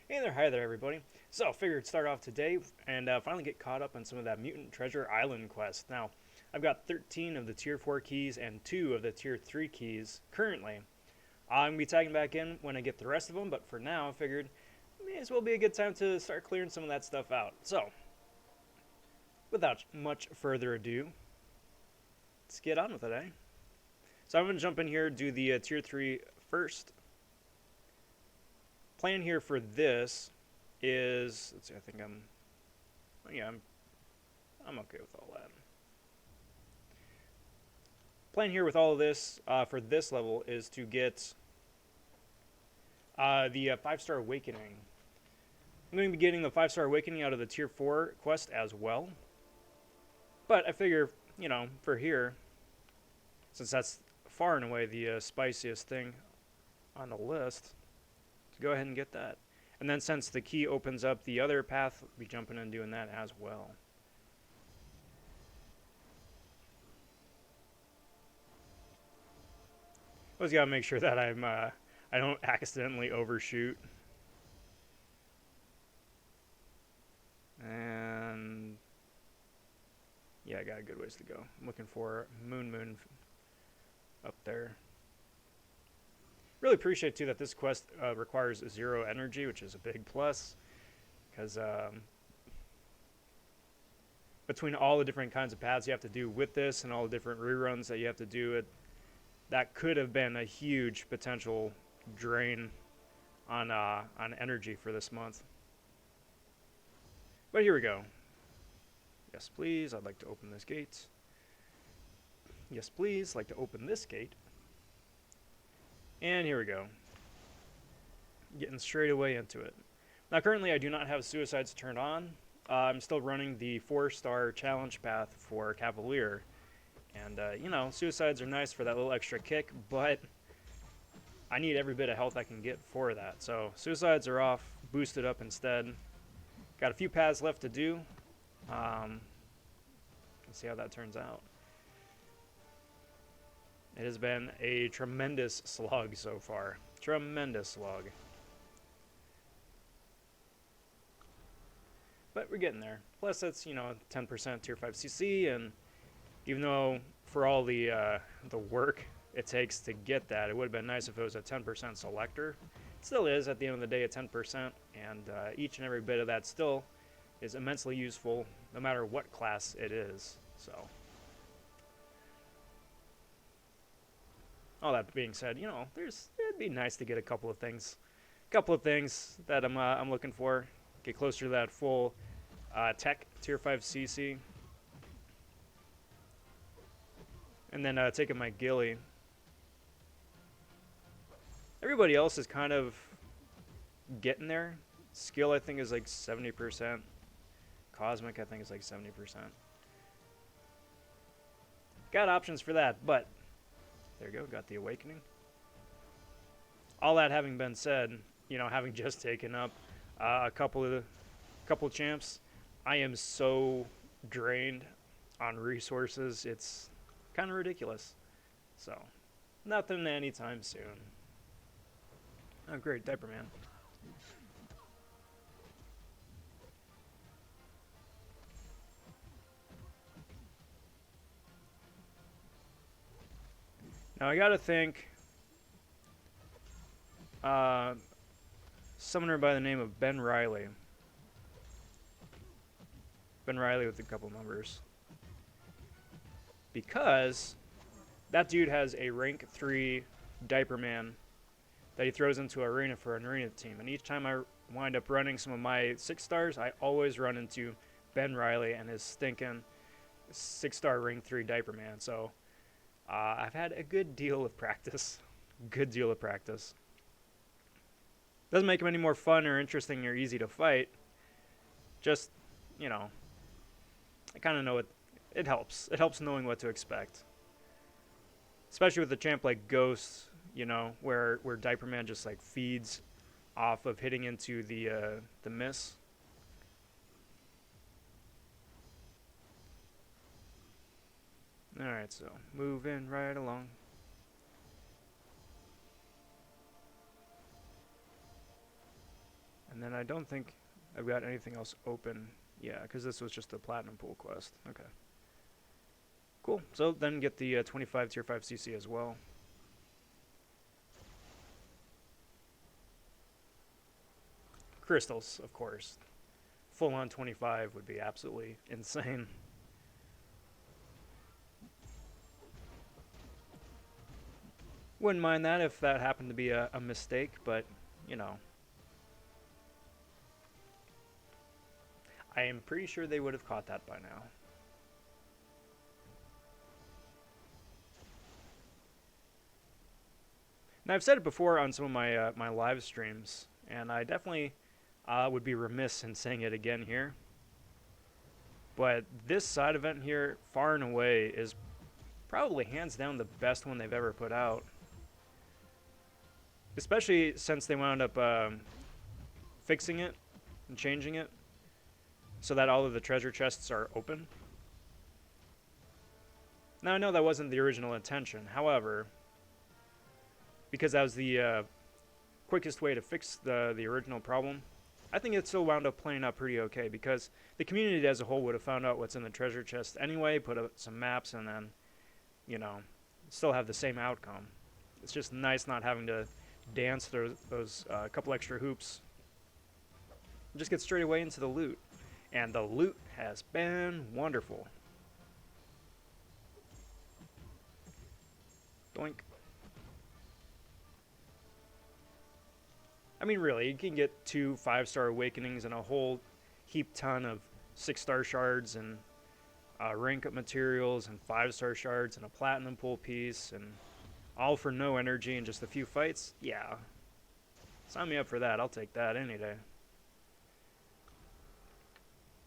Hey there, hi there, everybody. So, figured start off today and finally get caught up on some of that Mutant Treasure Island quest. Now, I've got 13 of the Tier 4 keys and 2 of the Tier 3 keys currently. I'm going to be tagging back in when I get the rest of them, but for now, I figured may as well be a good time to start clearing some of that stuff out. So, without much further ado, let's get on with it, eh? So, I'm going to jump in here, do the Tier 3 first. Plan here for this is, let's see, I think I'm okay with all that. Plan here with all of this for this level is to get the 5-star awakening. I'm going to be getting the 5-star awakening out of the tier 4 quest as well. But I figure, for here, since that's far and away the spiciest thing on the list, to go ahead and get that. And then since the key opens up the other path, I'll be jumping and doing that as well. Always gotta make sure that I don't accidentally overshoot. And yeah, I got a good ways to go. I'm looking for Moon up there. Really appreciate too that this quest requires 0 energy, which is a big plus, because between all the different kinds of paths you have to do with this and all the different reruns that you have to do, that could have been a huge potential drain on energy for this month. But here we go. Yes, please. I'd like to open this gate. Yes, please. I'd like to open this gate. And here we go. Getting straight away into it. Now, currently, I do not have suicides turned on. I'm still running the 4-star challenge path for Cavalier. And, suicides are nice for that little extra kick, but I need every bit of health I can get for that. So, suicides are off, boosted up instead. Got a few paths left to do. Let's see how that turns out. It has been a tremendous slog so far. Tremendous slog. But we're getting there. Plus, that's, 10% tier 5 CC, and even though for all the work it takes to get that, it would have been nice if it was a 10% selector. It still is, at the end of the day, a 10%, and each and every bit of that still is immensely useful, no matter what class it is. So, all that being said, it'd be nice to get a couple of things that I'm looking for. Get closer to that full tech tier 5 CC, and then taking my ghillie. Everybody else is kind of getting there. Skill, I think, is like 70%. Cosmic, I think, is like 70%. Got options for that, but there you go, got the awakening. All that having been said, having just taken up a couple champs, I am so drained on resources, it's kind of ridiculous. So, nothing anytime soon. Oh, great, Diaper Man. Now I gotta think, summoner by the name of Ben Riley. Ben Riley with a couple numbers. Because that dude has a rank 3 Diaper Man that he throws into arena for an arena team. And each time I wind up running some of my 6 stars, I always run into Ben Riley and his stinking 6-star rank 3 Diaper Man. So I've had a good deal of practice. Good deal of practice. Doesn't make him any more fun or interesting or easy to fight. Just, I kind of know it helps. It helps knowing what to expect. Especially with a champ like Ghost, where Diaper Man just like feeds off of hitting into the miss. Alright, so moving right along. And then I don't think I've got anything else open. Yeah, because this was just a Platinum Pool quest. Okay. Cool. So then get the 25 Tier 5 CC as well. Crystals, of course. Full on 25 would be absolutely insane. Wouldn't mind that if that happened to be a mistake, but, you know. I am pretty sure they would have caught that by now. Now, I've said it before on some of my my live streams, and I definitely would be remiss in saying it again here. But this side event here, far and away, is probably hands down the best one they've ever put out. Especially since they wound up fixing it and changing it so that all of the treasure chests are open. Now, I know that wasn't the original intention. However, because that was the quickest way to fix the original problem, I think it still wound up playing out pretty okay, because the community as a whole would have found out what's in the treasure chest anyway, put up some maps, and then, you know, still have the same outcome. It's just nice not having to dance through those couple extra hoops. Just get straight away into the loot. And the loot has been wonderful. Doink. I mean, really, you can get 2 5-star awakenings and a whole heap ton of 6-star shards and rank up materials and 5-star shards and a platinum pool piece, and all for no energy and just a few fights. Yeah, sign me up for that. I'll take that any day.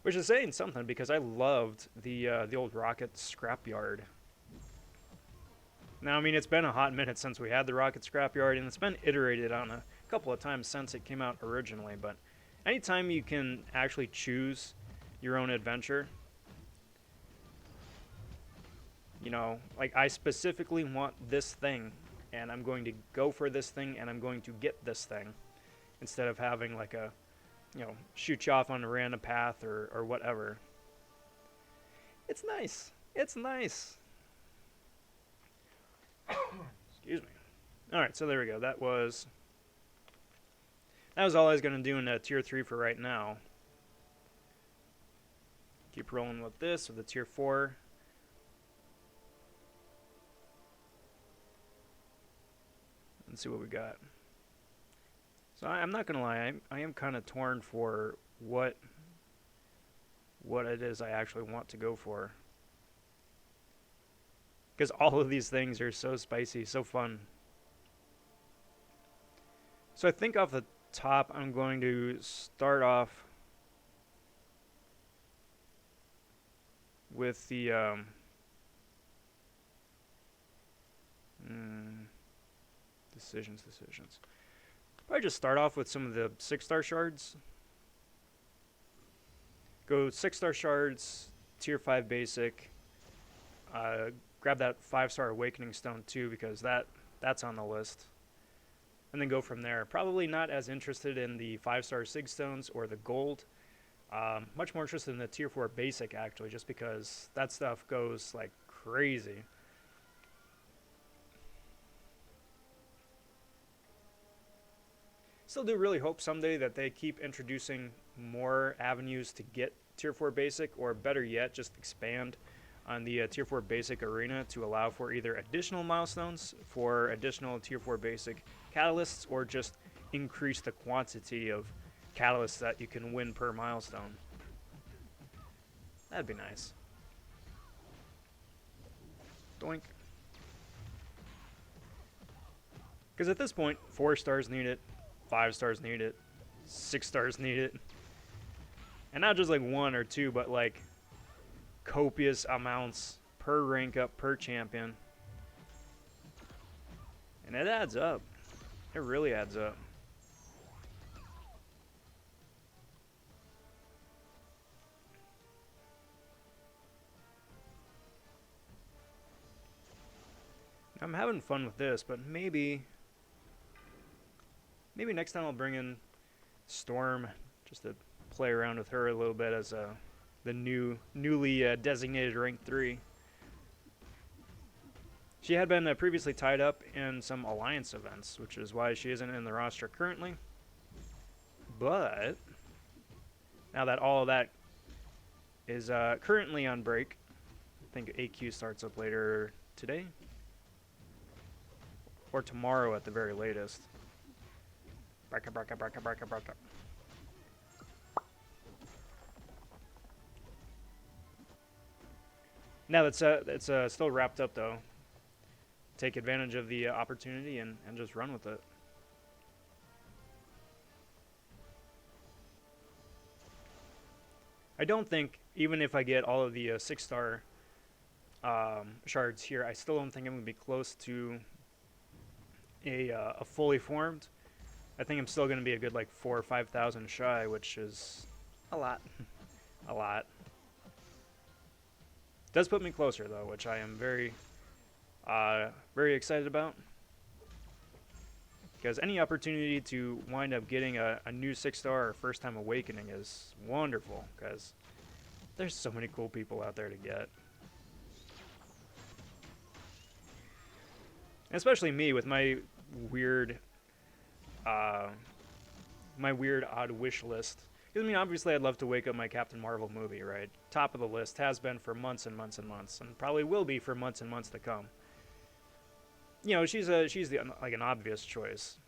Which is saying something, because I loved the old rocket scrapyard. Now, I mean, it's been a hot minute since we had the rocket scrapyard, and it's been iterated on a couple of times since it came out originally, but anytime you can actually choose your own adventure, you know, like, I specifically want this thing, and I'm going to go for this thing, and I'm going to get this thing, instead of having like a, you know, shoot you off on a random path or whatever. It's nice. It's nice. Excuse me. Alright, so there we go. That was all I was going to do in Tier 3 for right now. Keep rolling with this, with the Tier 4. Let's see what we got. So I'm not going to lie, I am kind of torn for what it is I actually want to go for. Because all of these things are so spicy, so fun. So I think off the top, I'm going to start off with the decisions. Probably just start off with some of the 6-star shards. Go 6-star shards, Tier 5 basic. Grab that 5-star awakening stone too, because that's on the list. And then go from there. Probably not as interested in the 5-star sig stones or the gold. Much more interested in the Tier 4 basic, actually, just because that stuff goes like crazy. Still do really hope someday that they keep introducing more avenues to get Tier 4 basic, or better yet, just expand on the Tier 4 basic arena to allow for either additional milestones for additional Tier 4 basic catalysts, or just increase the quantity of catalysts that you can win per milestone. That'd be nice. Doink. Because at this point, 4 stars need it, 5 stars need it, 6 stars need it. And not just like 1 or 2, but like copious amounts per rank up, per champion. And it adds up. It really adds up. I'm having fun with this, but maybe next time I'll bring in Storm, just to play around with her a little bit as the newly designated rank 3. She had been previously tied up in some alliance events, which is why she isn't in the roster currently. But now that all of that is currently on break, I think AQ starts up later today or tomorrow at the very latest. Braka, braka, braka, braka, braka. Now that's it's still wrapped up though. Take advantage of the opportunity and just run with it. I don't think, even if I get all of the 6-star shards here, I still don't think I'm going to be close to a fully formed. I think I'm still going to be a good like 4,000 or 5,000 shy, which is a lot. A lot. Does put me closer though, which I am very excited about. Because any opportunity to wind up getting a new 6-star or first time awakening is wonderful, because there's so many cool people out there to get. And especially me with my weird odd wish list. Because I mean, obviously I'd love to wake up my Captain Marvel movie, right? Top of the list, has been for months and months and months, and probably will be for months and months to come. You know, she's like an obvious choice.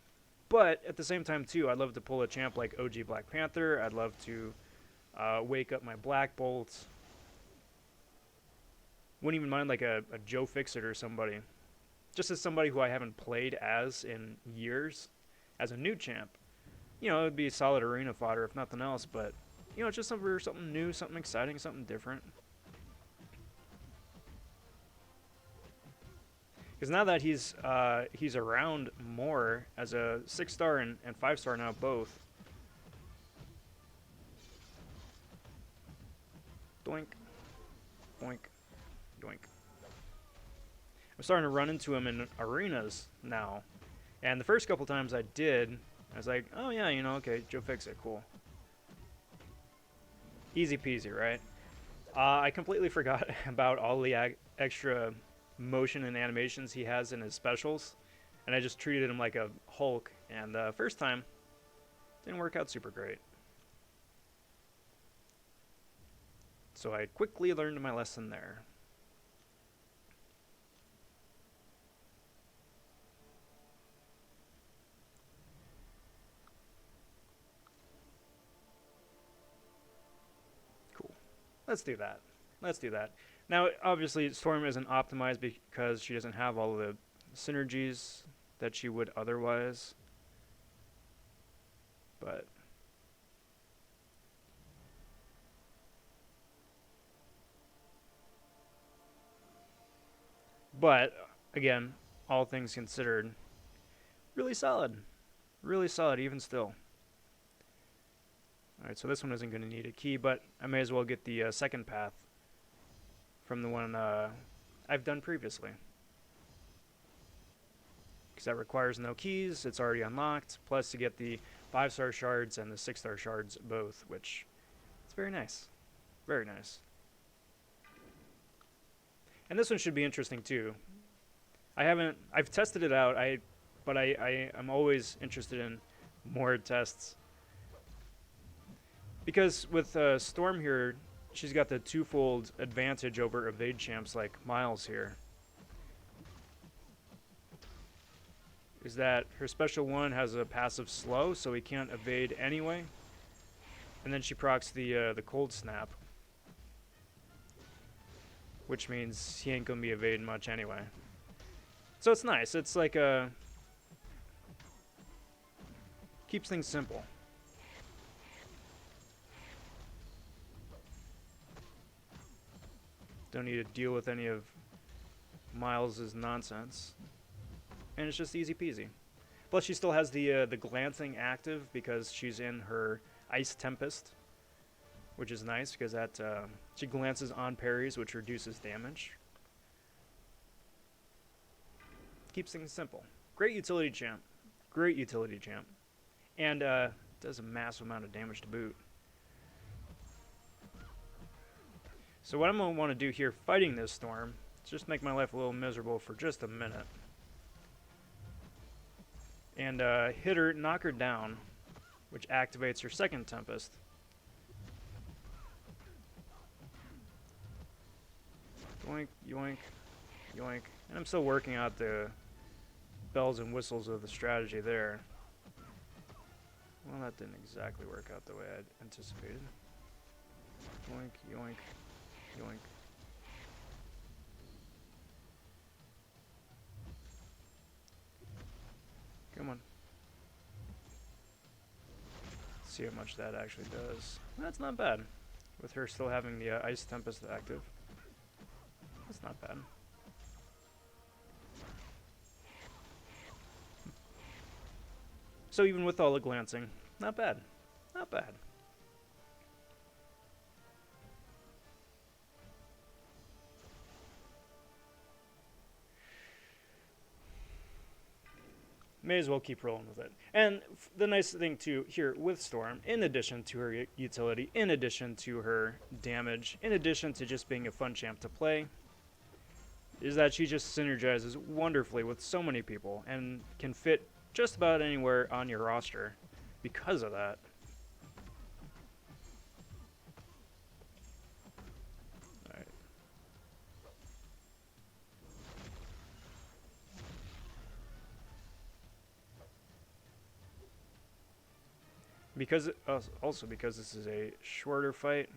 But at the same time too, I'd love to pull a champ like OG Black Panther. I'd love to wake up my Black Bolt. Wouldn't even mind like a Joe Fixit or somebody. Just as somebody who I haven't played as in years, as a new champ. You know, it would be solid arena fodder if nothing else, but you know, just something new, something exciting, something different. Because now that he's around more as a 6-star and 5-star now both. Doink, boink, doink. I'm starting to run into him in arenas now, and the first couple times I did, I was like, oh yeah, you know, okay, Joe Fixit, cool. Easy peasy, right? I completely forgot about all the extra motion and animations he has in his specials, and I just treated him like a Hulk, and first time didn't work out super great. So I quickly learned my lesson there. Cool. Let's do that. Let's do that. Now, obviously, Storm isn't optimized because she doesn't have all the synergies that she would otherwise. But again, all things considered, really solid. Really solid, even still. Alright, so this one isn't going to need a key, but I may as well get the second path from the one I've done previously. Because that requires no keys, it's already unlocked, plus to get the 5-star shards and the 6-star shards both, which is very nice. Very nice. And this one should be interesting too. I've tested it out, but I'm always interested in more tests. Because with Storm here, she's got the twofold advantage over evade champs like Miles here. Is that her special one has a passive slow, so he can't evade anyway. And then she procs the cold snap, which means he ain't gonna be evading much anyway. So it's nice. It's like keeps things simple. Don't need to deal with any of Miles' nonsense. And it's just easy peasy. Plus she still has the glancing active because she's in her Ice Tempest, which is nice because that she glances on parries, which reduces damage. Keeps things simple. Great utility champ. Great utility champ. And does a massive amount of damage to boot. So what I'm going to want to do here fighting this storm is just make my life a little miserable for just a minute. And hit her, knock her down, which activates her second Tempest. Yoink, yoink, yoink. And I'm still working out the bells and whistles of the strategy there. Well, that didn't exactly work out the way I'd anticipated. Yoink, yoink, yoink. Come on. Let's see how much that actually does. That's not bad. With her still having the Ice Tempest active. That's not bad. So even with all the glancing, not bad. Not bad. May as well keep rolling with it. And the nice thing too here with Storm, in addition to her utility, in addition to her damage, in addition to just being a fun champ to play, is that she just synergizes wonderfully with so many people and can fit just about anywhere on your roster because of that. Alright. Because also because this is a shorter fight.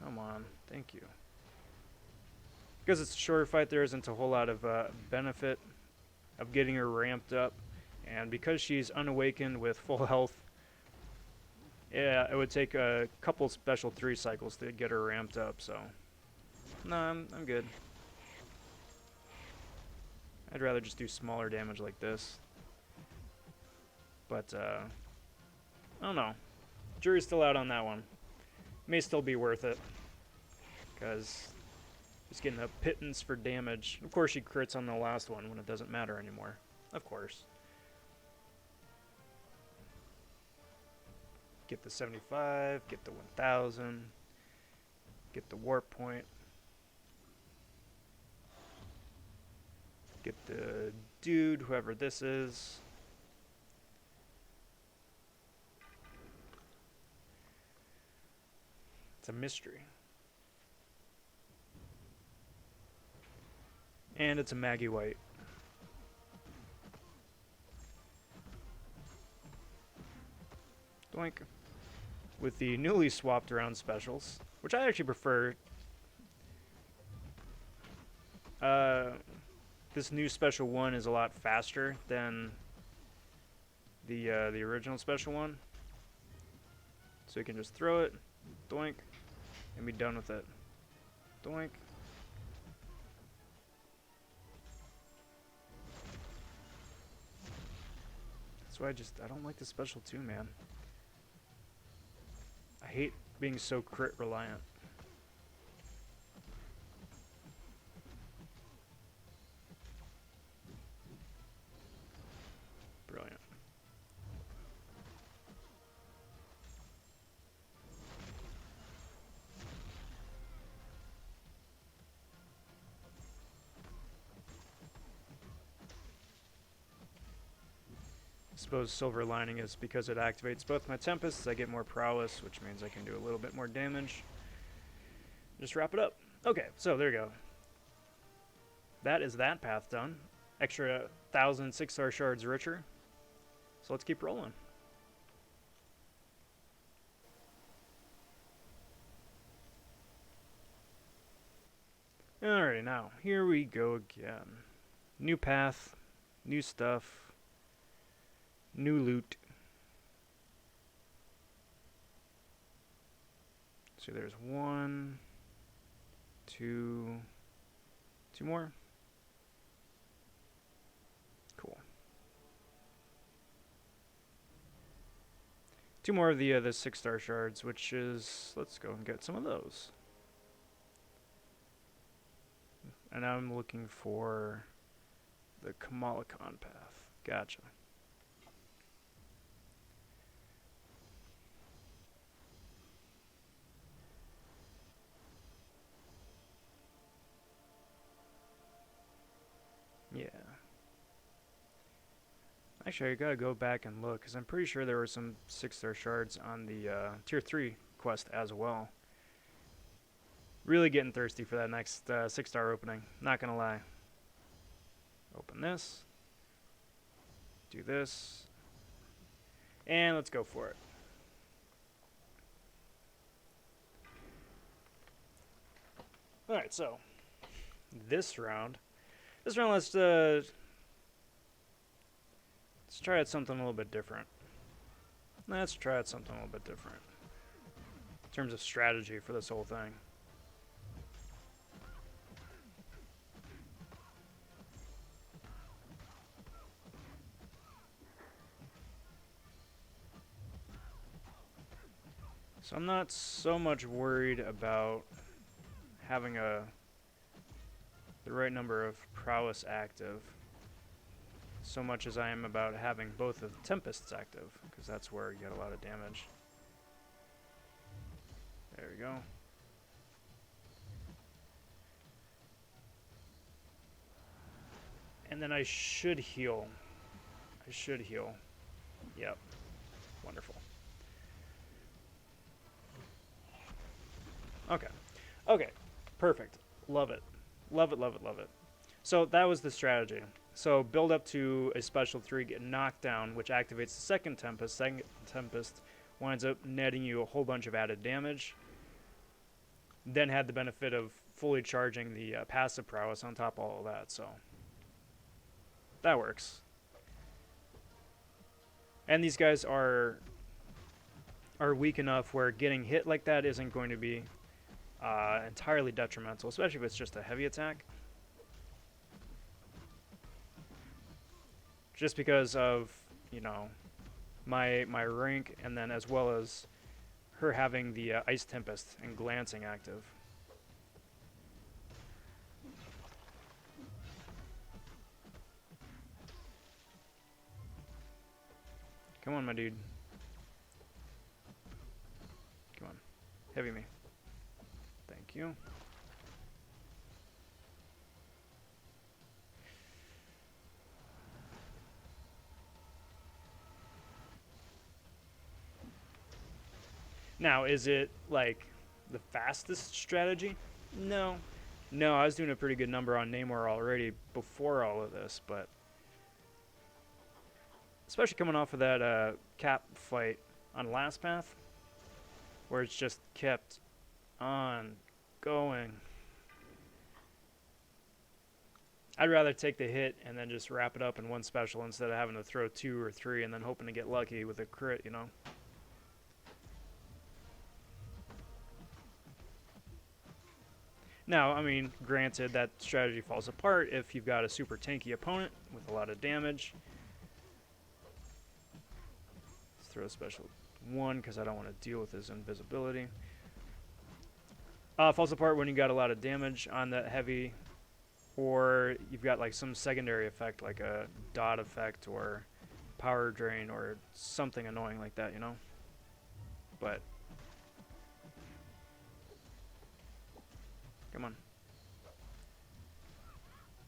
Come on, thank you. Because it's a shorter fight, there isn't a whole lot of benefit of getting her ramped up, and because she's unawakened with full health, yeah, it would take a couple special 3 cycles to get her ramped up. So, no, I'm good. I'd rather just do smaller damage like this. But I don't know. Jury's still out on that one. May still be worth it, because just getting a pittance for damage. Of course, she crits on the last one when it doesn't matter anymore. Of course. Get the 75, get the 1000, get the warp point. Get the dude, whoever this is. It's a mystery. And it's a Maggie White. Doink. With the newly swapped around specials, which I actually prefer. This new special one is a lot faster than the original special one. So you can just throw it, doink, and be done with it. Doink. That's why I don't like the special too, man. I hate being so crit reliant. Brilliant. I suppose silver lining is because it activates both my Tempests, I get more prowess, which means I can do a little bit more damage. Just wrap it up. Okay, so there you go. That is that path done. Extra 1,000 6-star shards richer. So let's keep rolling. Alrighty, now here we go again. New path, new stuff. New loot. So there's 1, 2, 2 more. Cool. 2 more of the 6-star shards, which is, let's go and get some of those. And I'm looking for the Kamalakan path. Gotcha. Actually, I gotta go back and look, because I'm pretty sure there were some 6-star shards on the Tier 3 quest as well. Really getting thirsty for that next 6-star opening, not gonna lie. Open this. Do this. And let's go for it. Alright, so this round, let's try out something a little bit different. In terms of strategy for this whole thing. So I'm not so much worried about having the right number of prowess active, so much as I am about having both of the Tempests active, because that's where you get a lot of damage. There we go. And then I should heal. Yep. Wonderful. Okay. Perfect. Love it. So that was the strategy. So build up to a special 3, get knocked down, which activates the second Tempest. Second Tempest winds up netting you a whole bunch of added damage. Then had the benefit of fully charging the passive prowess on top of all of that, so that works. And these guys are weak enough where getting hit like that isn't going to be entirely detrimental, especially if it's just a heavy attack. Just because of, you know, my rank, and then as well as her having the Ice Tempest and Glancing active. Come on, my dude. Come on. Heavy me. Thank you. Now, is it, like, the fastest strategy? No. No, I was doing a pretty good number on Namor already before all of this, but especially coming off of that cap fight on last path, where it's just kept on going. I'd rather take the hit and then just wrap it up in one special instead of having to throw 2 or 3 and then hoping to get lucky with a crit, you know? Now, I mean, granted, that strategy falls apart if you've got a super tanky opponent with a lot of damage. Let's throw a special 1 because I don't want to deal with his invisibility. Falls apart when you got a lot of damage on that heavy, or you've got like some secondary effect like a dot effect or power drain or something annoying like that, you know? But come on.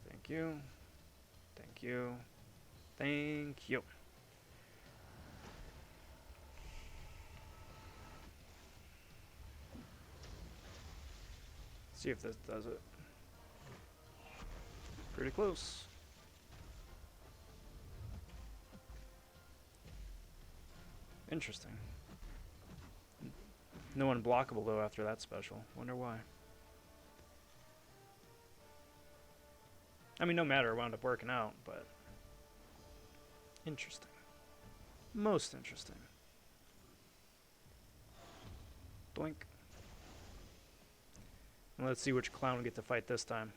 Thank you. Thank you. Thank you. See if this does it. Pretty close. Interesting. No unblockable though after that special. Wonder why. I mean, no matter, it wound up working out, but interesting. Most interesting. Blink. And let's see which clown we get to fight this time.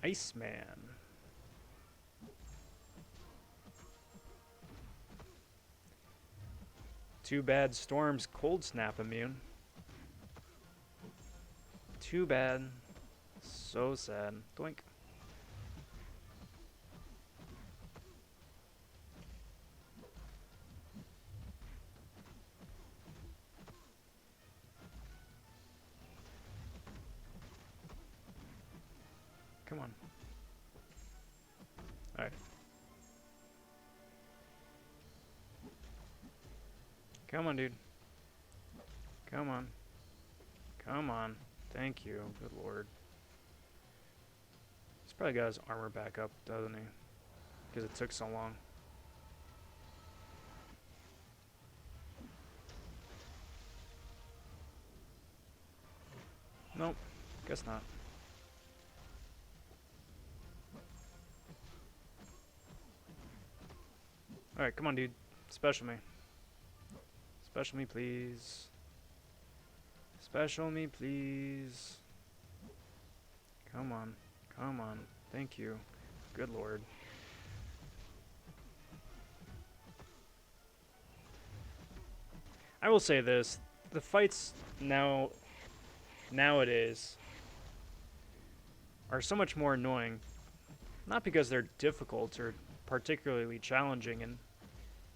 Iceman. Too bad Storm's cold snap immune. Too bad. So sad. Doink. Alright. Come on, dude. Come on. Come on. Thank you. Good lord. He's probably got his armor back up, doesn't he? Because it took so long. Nope. Guess not. Alright, come on, dude. Special me. Special me, please. Special me, please. Come on. Come on. Thank you. Good lord. I will say this. The fights nowadays are so much more annoying. Not because they're difficult or particularly challenging in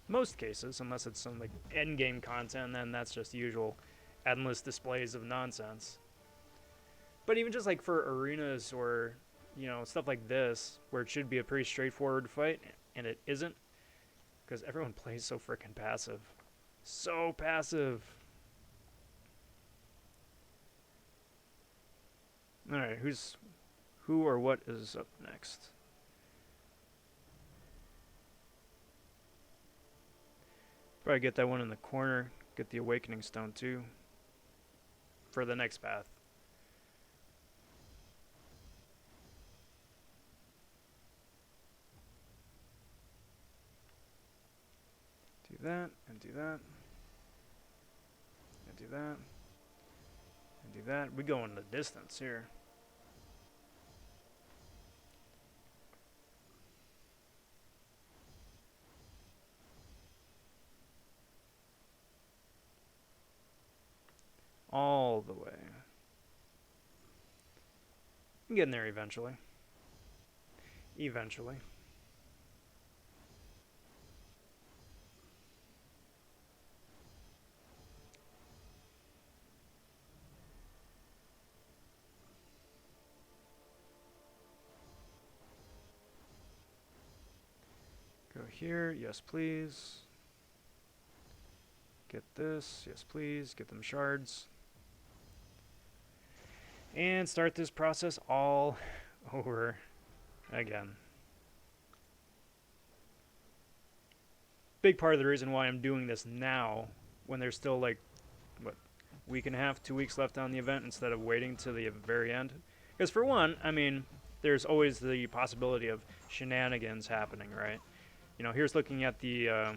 most cases, unless it's some like endgame content, then that's just usual endless displays of nonsense. But even just like for arenas or, you know, stuff like this, where it should be a pretty straightforward fight, and it isn't, because everyone plays so freaking passive. So passive. Alright, who or what is up next? Probably get that one in the corner. Get the Awakening Stone too. For the next path. Do that, and do that. And do that. And do that. We go in the distance here. All the way. I'm getting there eventually. Eventually. Go here, yes please. Get this, yes please. Get them shards. And start this process all over again. Big part of the reason why I'm doing this now, when there's still like, what, week and a half, 2 weeks left on the event instead of waiting to the very end. Because for one, I mean, there's always the possibility of shenanigans happening, right? You know, here's looking at the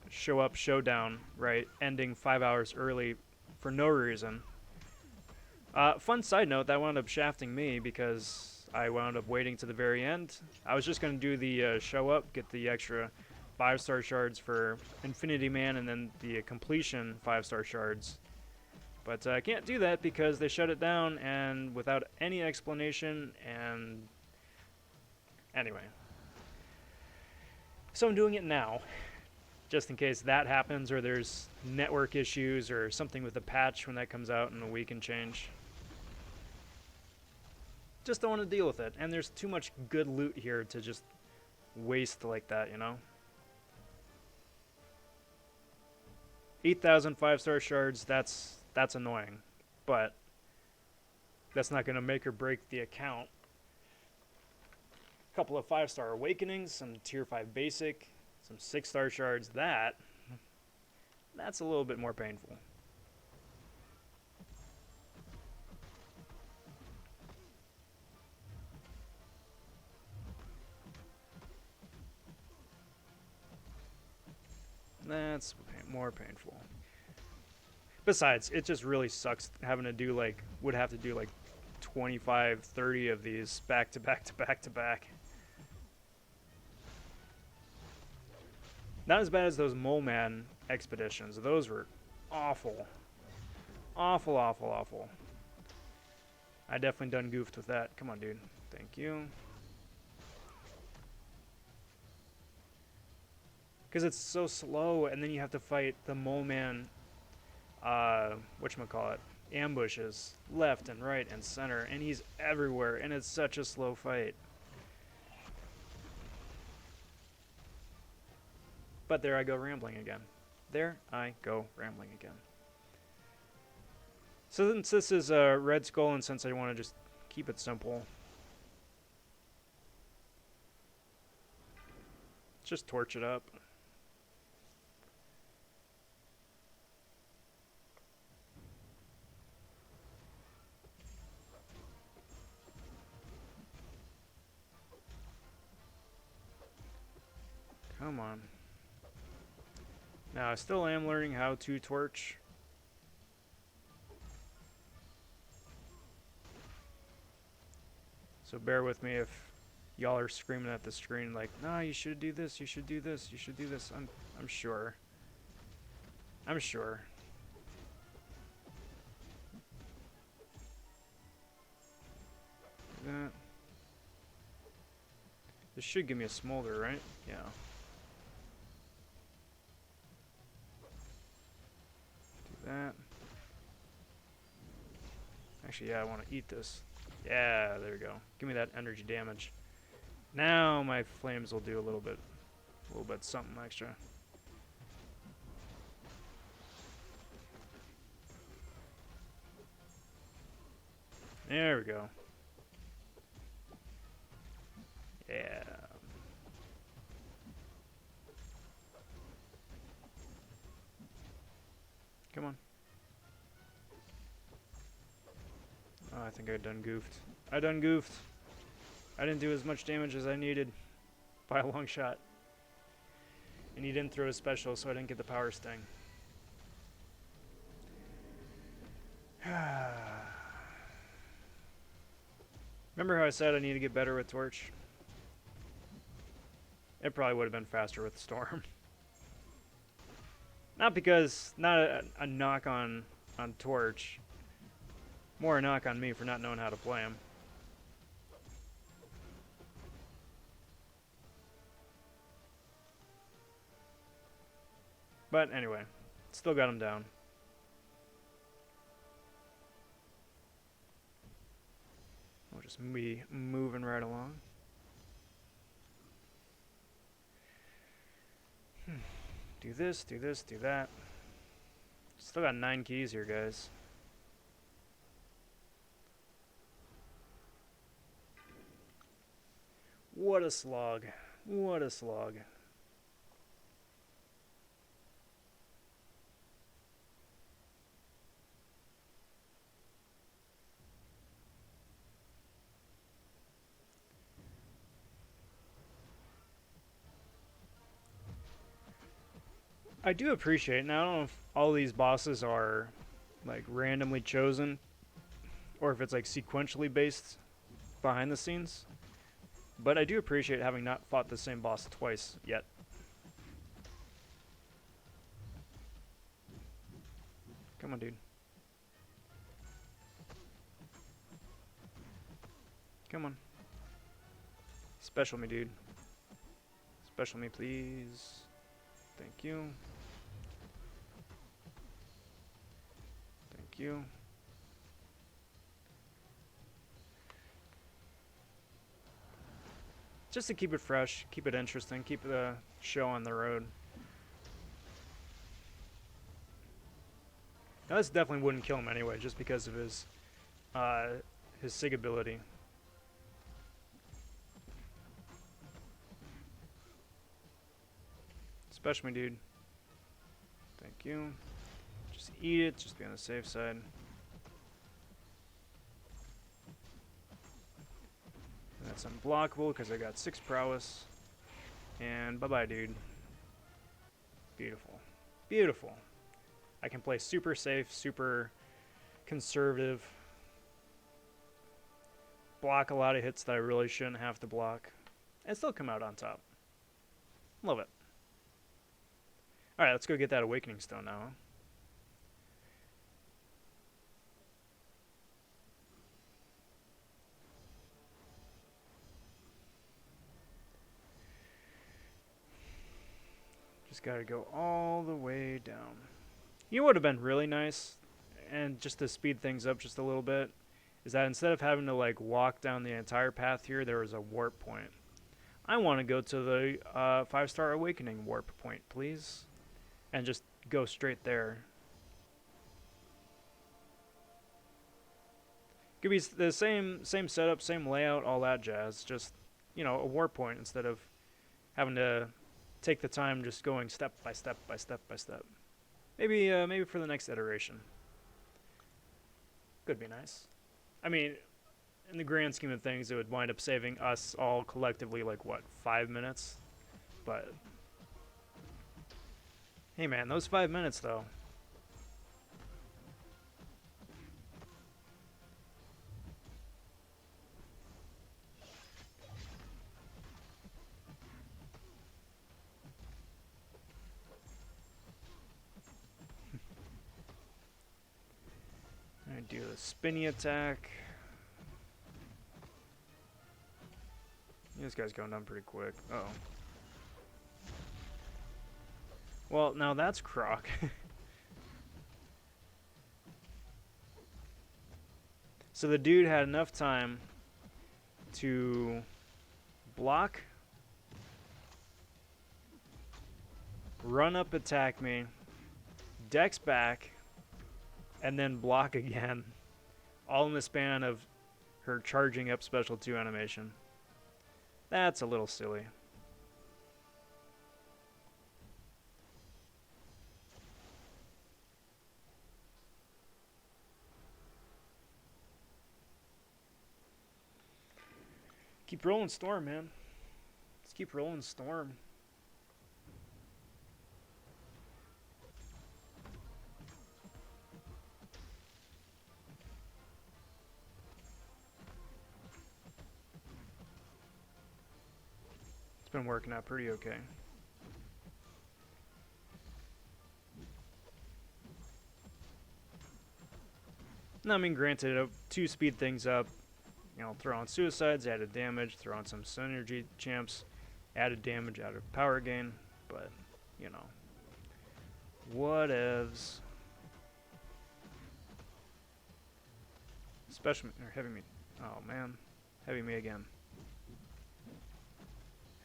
show up showdown, right, ending 5 hours early for no reason. Fun side note, that wound up shafting me because I wound up waiting to the very end. I was just going to do the show up, get the extra 5-star shards for Infinity Man, and then the completion 5-star shards. But I can't do that because they shut it down, and without any explanation, and anyway. So I'm doing it now, just in case that happens, or there's network issues, or something with the patch when that comes out in a week and change. Just don't want to deal with it, and there's too much good loot here to just waste like that, you know? 8,000 5-star shards, that's annoying, but that's not going to make or break the account. A couple of 5-star awakenings, some tier 5 basic, some 6-star shards, that's a little bit more painful. That's more painful. Besides, it just really sucks having to do like, would have to do like 25, 30 of these back to back to back to back. Not as bad as those Mole Man expeditions. Those were awful. Awful, awful, awful. I definitely done goofed with that. Come on, dude. Thank you. Because it's so slow, and then you have to fight the Mole Man, whatchamacallit, ambushes left and right and center, and he's everywhere, and it's such a slow fight. But there I go rambling again. There I go rambling again. So since this is a red skull, and since I want to just keep it simple, just torch it up. Come on. Now, I still am learning how to torch. So bear with me if y'all are screaming at the screen like, "Nah, you should do this, you should do this, you should do this." I'm sure. I'm sure. That. This should give me a smolder, right? Yeah. Do that. Actually, yeah, I want to eat this. Yeah, there we go. Give me that energy damage. Now my flames will do a little bit something extra. There we go. Yeah. Come on. Oh, I think I done goofed. I done goofed. I didn't do as much damage as I needed by a long shot. And he didn't throw a special, so I didn't get the power sting. Remember how I said I need to get better with torch? It probably would have been faster with storm. Not because, not a knock on torch. More a knock on me for not knowing how to play him. But anyway, still got him down. We'll just be moving right along. Do this, do this, do that. Still got 9 keys here, guys. What a slog. What a slog. I do appreciate, now I don't know if all these bosses are like randomly chosen or if it's like sequentially based behind the scenes, but I do appreciate having not fought the same boss twice yet. Come on, dude. Come on. Special me, dude. Special me, please. Thank you. Thank you. Just to keep it fresh, keep it interesting, keep the show on the road. Now this definitely wouldn't kill him anyway, just because of his SIG ability. Special me, dude. Thank you. Just eat it, just be on the safe side. That's unblockable because I got 6 prowess. And bye-bye, dude. Beautiful. Beautiful. I can play super safe, super conservative. Block a lot of hits that I really shouldn't have to block. And still come out on top. Love it. Alright, let's go get that Awakening Stone now. Just gotta go all the way down. You know what would have been really nice, and just to speed things up just a little bit, is that instead of having to like walk down the entire path here, there was a warp point. I want to go to the 5-star awakening warp point, please. And just go straight there. Could be the same setup, same layout, all that jazz. Just, you know, a warp point instead of having to take the time just going step by step by step by step. Maybe maybe for the next iteration. Could be nice. I mean, in the grand scheme of things, it would wind up saving us all collectively, like, what, 5 minutes? But, hey man, those 5 minutes, though. I do the spinny attack. This guy's going down pretty quick. Uh-oh. Well, now that's Croc. So the dude had enough time to block, run up, attack me, dex back, and then block again, all in the span of her charging up special 2 animation. That's a little silly. Keep rolling Storm, man. Let's keep rolling Storm. It's been working out pretty okay. No, I mean, granted, to speed things up, you know, throw on suicides, added damage, throw on some synergy champs, added damage, added power gain, but, you know, whatevs. Special, or heavy me, oh man, heavy me again.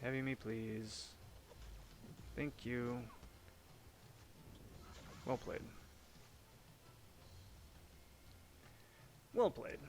Heavy me, please. Thank you. Well played. Well played.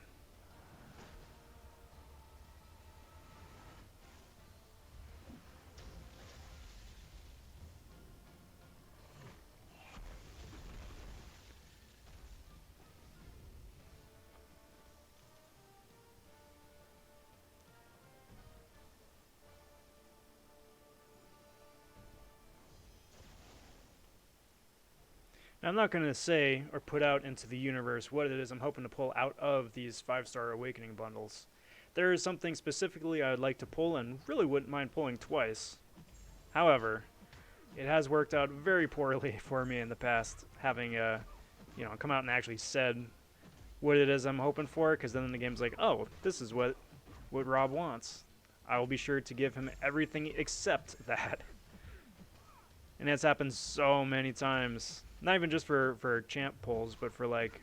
Now, I'm not going to say or put out into the universe what it is I'm hoping to pull out of these 5-star awakening bundles. There is something specifically I would like to pull and really wouldn't mind pulling twice. However, it has worked out very poorly for me in the past, having you know, come out and actually said what it is I'm hoping for, because then the game's like, oh, this is what Rob wants. I will be sure to give him everything except that. And it's happened so many times. Not even just for champ pulls, but for, like,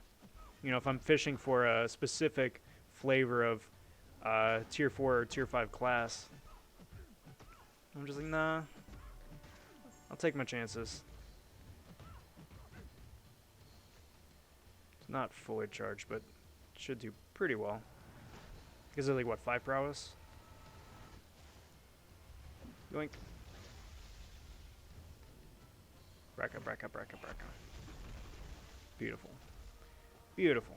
you know, if I'm fishing for a specific flavor of tier 4 or tier 5 class, I'm just like, nah, I'll take my chances. It's not fully charged, but should do pretty well. Is it like, what, 5 prowess? Yoink. Braca, braca, braca, braca. Beautiful. Beautiful.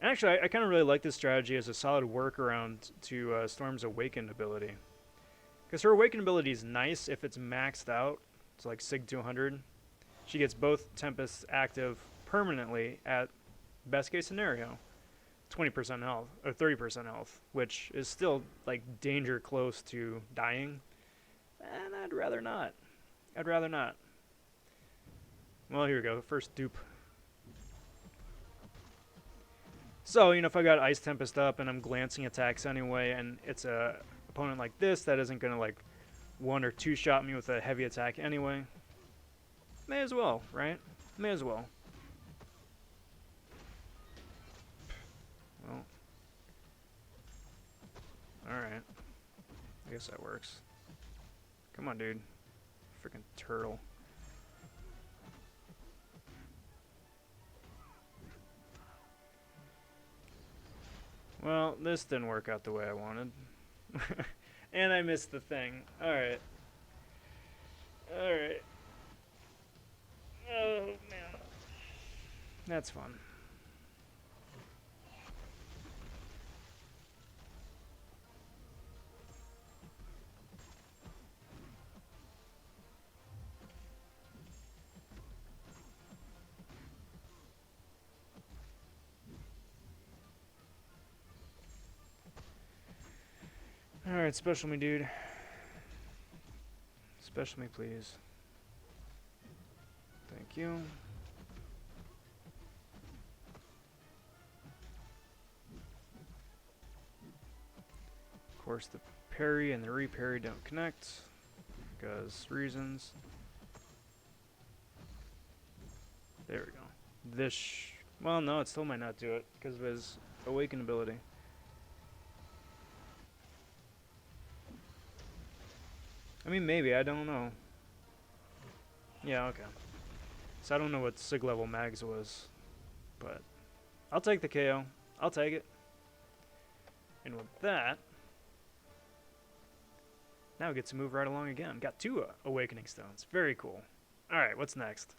And actually, I kind of really like this strategy as a solid workaround to Storm's Awakened ability. Because her Awakened ability is nice if it's maxed out. It's like Sig 200. She gets both Tempests active permanently at, best case scenario, 20% health, or 30% health, which is still, like, danger close to dying. And I'd rather not. I'd rather not. Well, here we go. First dupe. So, you know, if I got Ice Tempest up and I'm glancing attacks anyway, and it's a opponent like this that isn't going to, like, 1 or 2 shot me with a heavy attack anyway, may as well, right? May as well. Well. Alright. guess that works. Come on, dude. Freaking turtle. Well, this didn't work out the way I wanted. And I missed the thing. Alright. Alright. Oh, man. That's fun. Alright, special me, dude. Special me, please. Thank you. Of course, the parry and the re-parry don't connect because reasons. There we go. This, well, no, it still might not do it because of his awaken ability. I mean, maybe, I don't know. Yeah, okay. So I don't know what Sig level Mags was, but I'll take the KO. I'll take it. And with that, now we get to move right along again. Got 2 Awakening Stones. Very cool. Alright, what's next?